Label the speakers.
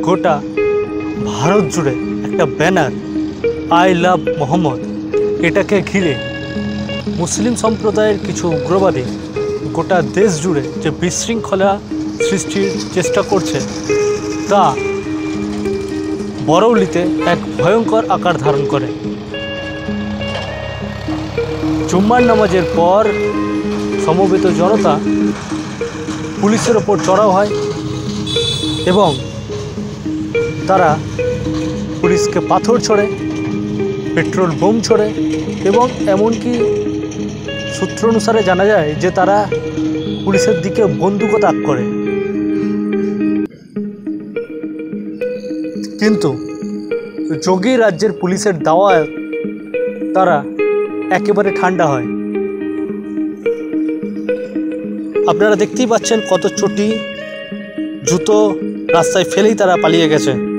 Speaker 1: গোটা ভারত জুড়ে একটা ব্যানার আই লাভ মোহাম্মদ এটাকে ঘিরে মুসলিম সম্প্রদায়ের কিছু উগ্রবাদী গোটা দেশ জুড়ে যে বিশৃঙ্খলা সৃষ্টির চেষ্টা করছে তা বরৌলিতে এক ভয়ঙ্কর আকার ধারণ করে। জুম্মার নামাজের পর সমবেত জনতা পুলিশের ওপর চড়াও হয় এবং তারা পুলিশকে পাথর ছোড়ে, পেট্রোল বোম ছোড়ে এবং এমনকি সূত্র অনুসারে জানা যায় যে তারা পুলিশের দিকে বন্দুকও তাক করে। কিন্তু যোগী রাজ্যের পুলিশের দাওয়ায় তারা একেবারে ঠান্ডা হয়। আপনারা দেখতেই পাচ্ছেন কত চটি জুতো রাস্তায় ফেলেই তারা পালিয়ে গেছে।